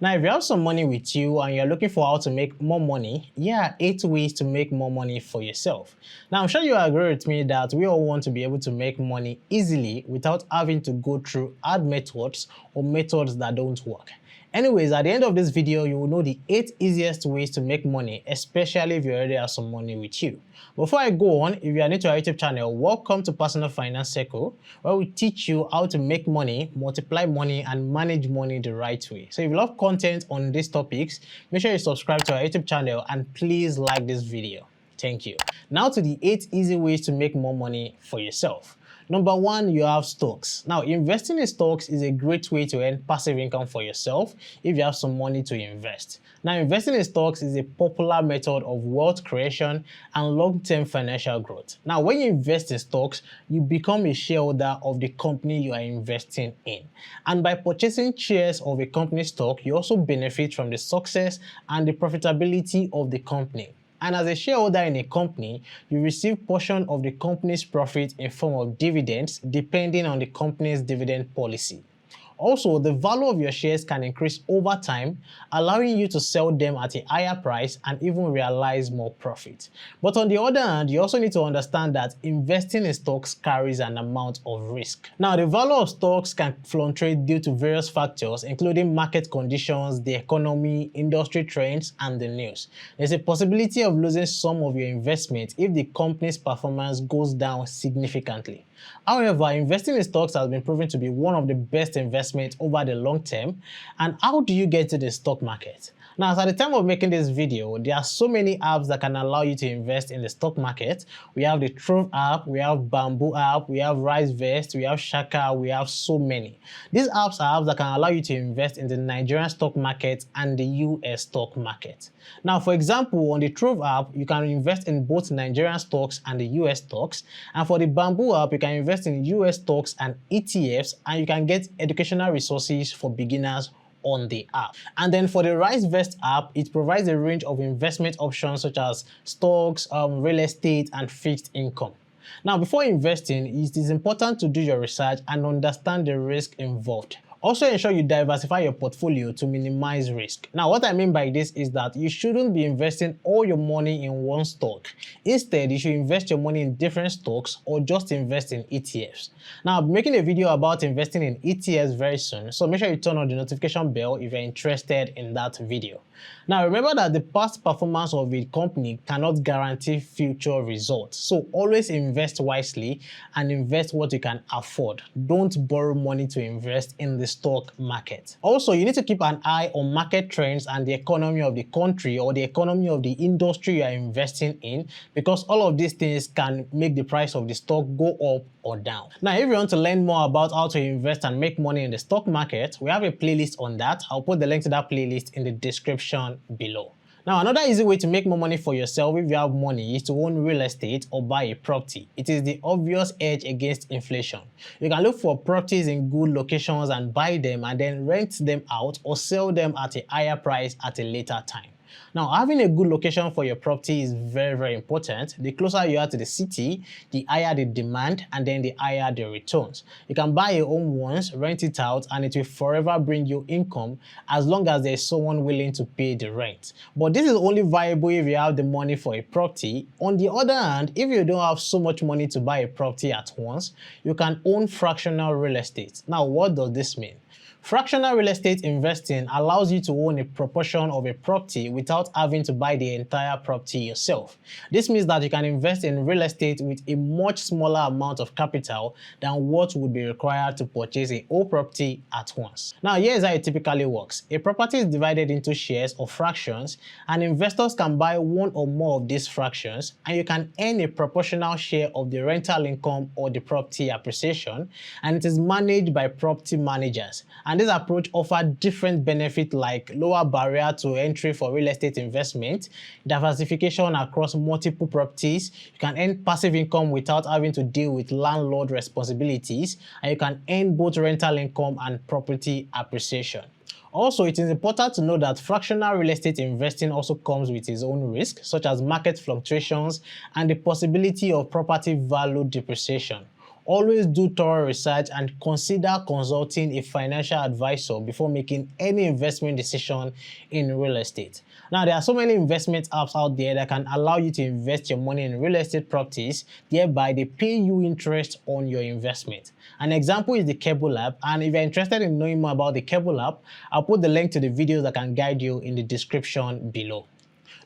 Now, if you have some money with you and you're looking for how to make more money, here are 8 ways to make more money for yourself. Now, I'm sure you agree with me that we all want to be able to make money easily without having to go through hard methods or methods that don't work. Anyways, at the end of this video, you will know the 8 easiest ways to make money, especially if you already have some money with you. Before I go on, if you are new to our YouTube channel, welcome to Personal Finance Circle, where we teach you how to make money, multiply money, and manage money the right way. So if you love content on these topics, make sure you subscribe to our YouTube channel and please like this video. Thank you. Now to the 8 easy ways to make more money for yourself. Number 1, you have stocks. Now, investing in stocks is a great way to earn passive income for yourself if you have some money to invest. Now, investing in stocks is a popular method of wealth creation and long-term financial growth. Now, when you invest in stocks, you become a shareholder of the company you are investing in. And by purchasing shares of a company stock, you also benefit from the success and the profitability of the company. And as a shareholder in a company, you receive portion of the company's profit in form of dividends depending on the company's dividend policy. Also, the value of your shares can increase over time, allowing you to sell them at a higher price and even realize more profit. But on the other hand, you also need to understand that investing in stocks carries an amount of risk. Now, the value of stocks can fluctuate due to various factors, including market conditions, the economy, industry trends, and the news. There's a possibility of losing some of your investment if the company's performance goes down significantly. However, investing in stocks has been proven to be one of the best investments over the long term. And how do you get to the stock market? Now, as at the time of making this video, there are so many apps that can allow you to invest in the stock market. We have the Trove app, we have Bamboo app, we have RiseVest, we have Shaka, we have so many. These apps are apps that can allow you to invest in the Nigerian stock market and the US stock market. Now, for example, on the Trove app, you can invest in both Nigerian stocks and the US stocks. And for the Bamboo app, you can invest in US stocks and ETFs, and you can get educational resources for beginners on the app. And then for the RiseVest app, it provides a range of investment options such as stocks, real estate, and fixed income. Now, before investing, it is important to do your research and understand the risk involved. Also, ensure you diversify your portfolio to minimize risk. Now, what I mean by this is that you shouldn't be investing all your money in one stock. Instead, you should invest your money in different stocks or just invest in ETFs. Now, I'll be making a video about investing in ETFs very soon, so make sure you turn on the notification bell if you're interested in that video. Now, remember that the past performance of a company cannot guarantee future results. So always invest wisely and invest what you can afford. Don't borrow money to invest in the stock market. Also, you need to keep an eye on market trends and the economy of the country or the economy of the industry you are investing in, because all of these things can make the price of the stock go up or down. Now, if you want to learn more about how to invest and make money in the stock market, we have a playlist on that. I'll put the link to that playlist in the description below. Now, another easy way to make more money for yourself if you have money is to own real estate or buy a property. It is the obvious edge against inflation. You can look for properties in good locations and buy them and then rent them out or sell them at a higher price at a later time. Now, having a good location for your property is very, very important. The closer you are to the city, the higher the demand and then the higher the returns. You can buy your home once, rent it out, and it will forever bring you income as long as there is someone willing to pay the rent. But this is only viable if you have the money for a property. On the other hand, if you don't have so much money to buy a property at once, you can own fractional real estate. Now, what does this mean? Fractional real estate investing allows you to own a proportion of a property without having to buy the entire property yourself. This means that you can invest in real estate with a much smaller amount of capital than what would be required to purchase a whole property at once. Now, here's how it typically works. A property is divided into shares or fractions, and investors can buy one or more of these fractions, and you can earn a proportional share of the rental income or the property appreciation, and it is managed by property managers. And this approach offers different benefits like lower barrier to entry for real estate investment, diversification across multiple properties, you can earn passive income without having to deal with landlord responsibilities, and you can earn both rental income and property appreciation. Also, it is important to know that fractional real estate investing also comes with its own risk, such as market fluctuations and the possibility of property value depreciation. Always do thorough research and consider consulting a financial advisor before making any investment decision in real estate. Now, there are so many investment apps out there that can allow you to invest your money in real estate properties, thereby they pay you interest on your investment. An example is the Cable app, and if you're interested in knowing more about the Cable app, I'll put the link to the videos that can guide you in the description below.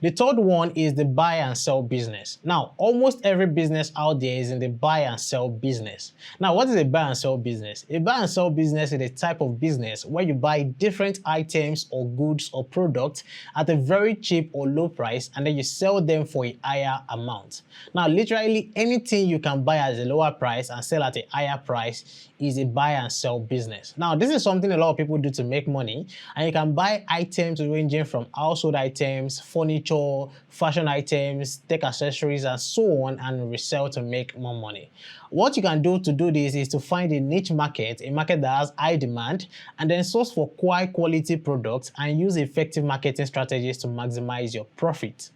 The third one is the buy and sell business. Now, almost every business out there is in the buy and sell business. Now, what is a buy and sell business? A buy and sell business is a type of business where you buy different items or goods or products at a very cheap or low price, and then you sell them for a higher amount. Now, literally anything you can buy at a lower price and sell at a higher price is a buy and sell business. Now, this is something a lot of people do to make money, and you can buy items ranging from household items, furniture, fashion items, tech accessories, and so on, and resell to make more money. What you can do to do this is to find a niche market, a market that has high demand, and then source for high quality products and use effective marketing strategies to maximize your profit.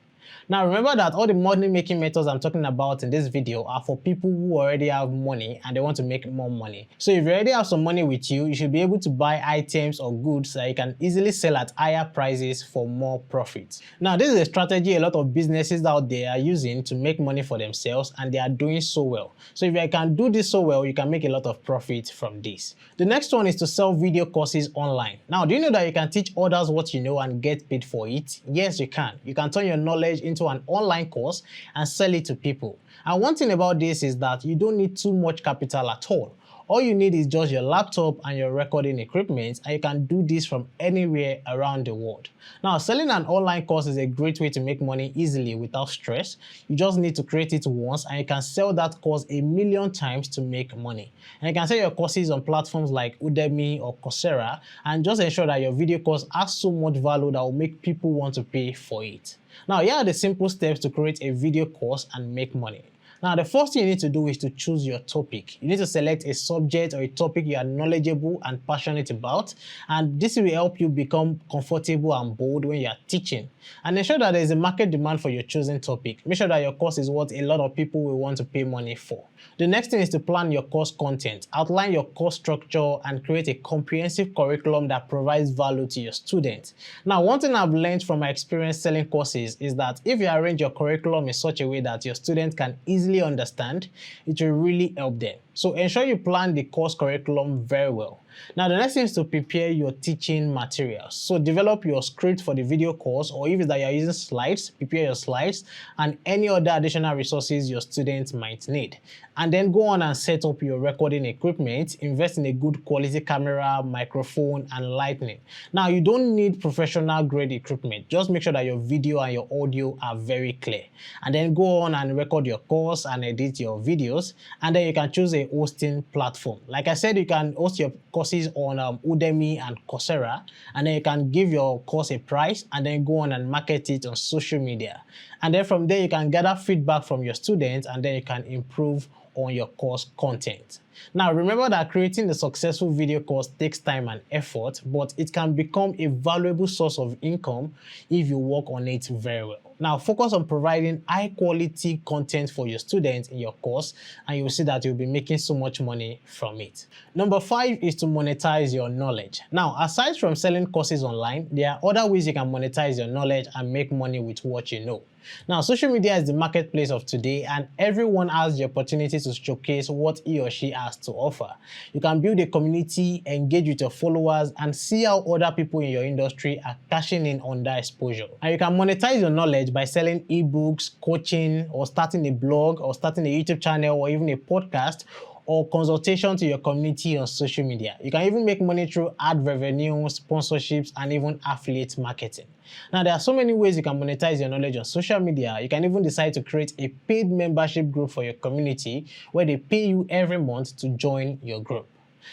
Now, remember that all the money making methods I'm talking about in this video are for people who already have money and they want to make more money. So if you already have some money with you, you should be able to buy items or goods that you can easily sell at higher prices for more profit. Now, this is a strategy a lot of businesses out there are using to make money for themselves, and they are doing so well. So if you can do this so well, you can make a lot of profit from this. The next one is to sell video courses online. Now, do you know that you can teach others what you know and get paid for it? Yes, you can. You can turn your knowledge into an online course and sell it to people. And one thing about this is that you don't need too much capital at all. All you need is just your laptop and your recording equipment, and you can do this from anywhere around the world. Now, selling an online course is a great way to make money easily without stress. You just need to create it once, and you can sell that course a million times to make money. And you can sell your courses on platforms like Udemy or Coursera, and just ensure that your video course has so much value that will make people want to pay for it. Now, here are the simple steps to create a video course and make money. Now, the first thing you need to do is to choose your topic. You need to select a subject or a topic you are knowledgeable and passionate about, and this will help you become comfortable and bold when you are teaching. And ensure that there is a market demand for your chosen topic. Make sure that your course is what a lot of people will want to pay money for. The next thing is to plan your course content. Outline your course structure and create a comprehensive curriculum that provides value to your students. Now, one thing I've learned from my experience selling courses is that if you arrange your curriculum in such a way that your students can easily understand, it will really help them. So ensure you plan the course curriculum very well. Now, the next thing is to prepare your teaching materials. So develop your script for the video course, or if it's that you're using slides, prepare your slides and any other additional resources your students might need. And then go on and set up your recording equipment. Invest in a good quality camera, microphone, and lighting. Now, you don't need professional grade equipment. Just make sure that your video and your audio are very clear. And then go on and record your course and edit your videos. And then you can choose a hosting platform. Like I said, you can host your courses on Udemy and Coursera, and then you can give your course a price and then go on and market it on social media. And then from there, you can gather feedback from your students, and then you can improve on your course content. Now, remember that creating a successful video course takes time and effort, but it can become a valuable source of income if you work on it very well. Now, focus on providing high quality content for your students in your course, and you'll see that you'll be making so much money from it. Number 5 is to monetize your knowledge. Now, aside from selling courses online, there are other ways you can monetize your knowledge and make money with what you know. Now, social media is the marketplace of today, and everyone has the opportunity to showcase what he or she has to offer. You can build a community, engage with your followers, and see how other people in your industry are cashing in on that exposure. And you can monetize your knowledge by selling ebooks, coaching, or starting a blog, or starting a YouTube channel, or even a podcast, or consultation to your community on social media. You can even make money through ad revenue, sponsorships, and even affiliate marketing. Now, there are so many ways you can monetize your knowledge on social media. You can even decide to create a paid membership group for your community where they pay you every month to join your group.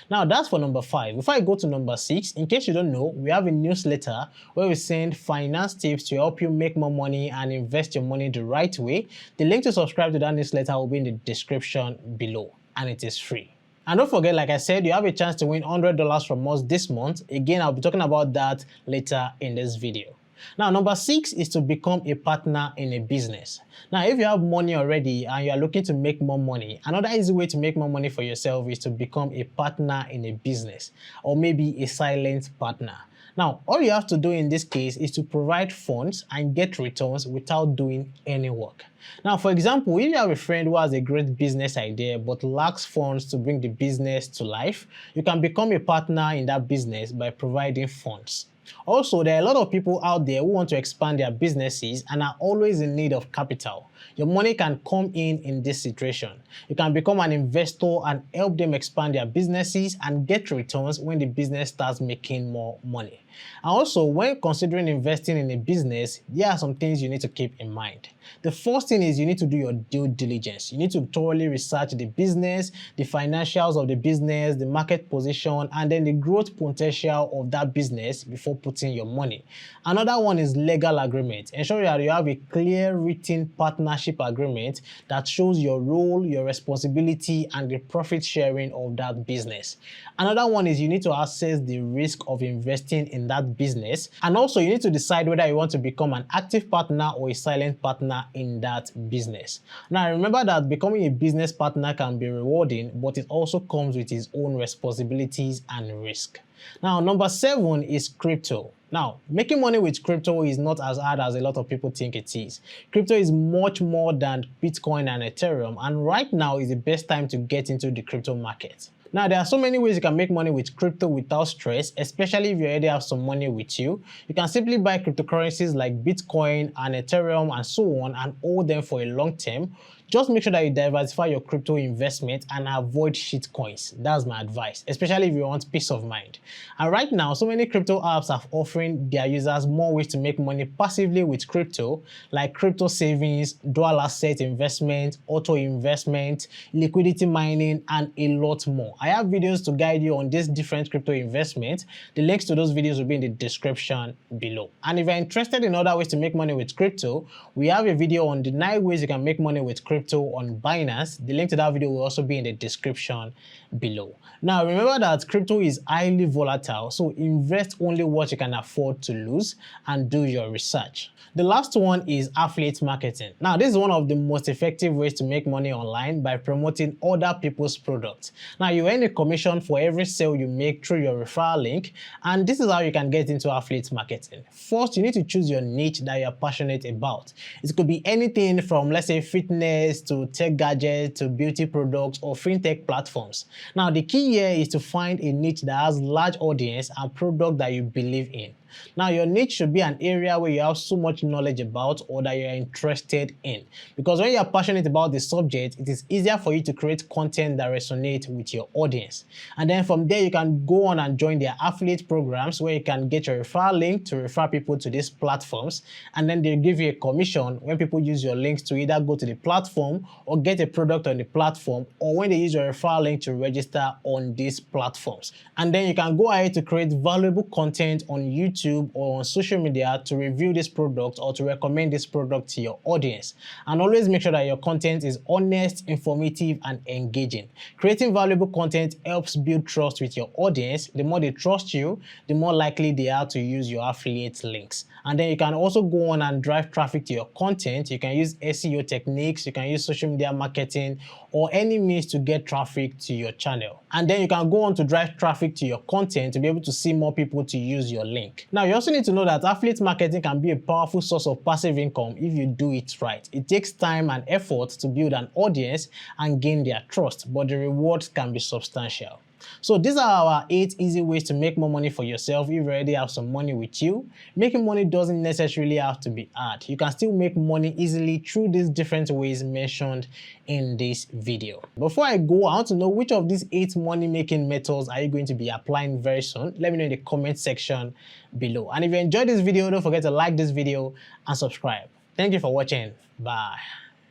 Now, that's for number 5. Before I go to number 6, in case you don't know, we have a newsletter where we send finance tips to help you make more money and invest your money the right way. The link to subscribe to that newsletter will be in the description below, and it is free. And don't forget, like I said, you have a chance to win $100 from us this month. Again, I'll be talking about that later in this video. Now, number 6 is to become a partner in a business. Now, if you have money already and you are looking to make more money, another easy way to make more money for yourself is to become a partner in a business, or maybe a silent partner. Now, all you have to do in this case is to provide funds and get returns without doing any work. Now, for example, if you have a friend who has a great business idea but lacks funds to bring the business to life, you can become a partner in that business by providing funds. Also, there are a lot of people out there who want to expand their businesses and are always in need of capital. Your money can come in this situation. You can become an investor and help them expand their businesses and get returns when the business starts making more money. And also, when considering investing in a business, there are some things you need to keep in mind. The first thing is you need to do your due diligence. You need to thoroughly research the business, the financials of the business, the market position, and then the growth potential of that business before putting your money. Another one is legal agreement. Ensure that you have a clear written partnership agreement that shows your role, your responsibility, and the profit sharing of that business. Another one is you need to assess the risk of investing in that business, and also you need to decide whether you want to become an active partner or a silent partner in that business. Now, remember that becoming a business partner can be rewarding, but it also comes with its own responsibilities and risk. Now, number 7 is crypto. Now, making money with crypto is not as hard as a lot of people think it is. Crypto is much more than Bitcoin and Ethereum, and right now is the best time to get into the crypto market. Now, there are so many ways you can make money with crypto without stress, especially if you already have some money with you. You can simply buy cryptocurrencies like Bitcoin and Ethereum and so on and hold them for a long term. Just make sure that you diversify your crypto investment and avoid shitcoins. That's my advice, especially if you want peace of mind. And right now, so many crypto apps are offering their users more ways to make money passively with crypto, like crypto savings, dual asset investment, auto investment, liquidity mining, and a lot more. I have videos to guide you on these different crypto investments. The links to those videos will be in the description below. And if you're interested in other ways to make money with crypto, we have a video on the 9 ways you can make money with crypto on Binance. The link to that video will also be in the description below. Now, remember that crypto is highly volatile, so invest only what you can afford to lose and do your research. The last one is affiliate marketing. Now, this is one of the most effective ways to make money online by promoting other people's products. Now, you earn a commission for every sale you make through your referral link, and this is how you can get into affiliate marketing. First, you need to choose your niche that you're passionate about. It could be anything from, let's say, fitness to tech gadgets to beauty products or fintech platforms. Now, the key here is to find a niche that has large audience and product that you believe in. Now, your niche should be an area where you have so much knowledge about or that you're interested in. Because when you're passionate about the subject, it is easier for you to create content that resonates with your audience. And then from there, you can go on and join their affiliate programs where you can get your referral link to refer people to these platforms. And then they give you a commission when people use your links to either go to the platform or get a product on the platform, or when they use your referral link to register on these platforms. And then you can go ahead to create valuable content on YouTube or on social media to review this product or to recommend this product to your audience. And always make sure that your content is honest, informative, and engaging. Creating valuable content helps build trust with your audience. The more they trust you, the more likely they are to use your affiliate links. And then you can also go on and drive traffic to your content. You can use SEO techniques, you can use social media marketing, or any means to get traffic to your channel. And then you can go on to drive traffic to your content to be able to see more people to use your link. Now, you also need to know that affiliate marketing can be a powerful source of passive income if you do it right. It takes time and effort to build an audience and gain their trust, but the rewards can be substantial. So these are our 8 easy ways to make more money for yourself if you already have some money with you. Making money doesn't necessarily have to be hard. You can still make money easily through these different ways mentioned in this video. Before I go, I want to know which of these 8 money making methods are you going to be applying very soon. Let me know in the comment section below. And if you enjoyed this video, don't forget to like this video and subscribe. Thank you for watching. Bye.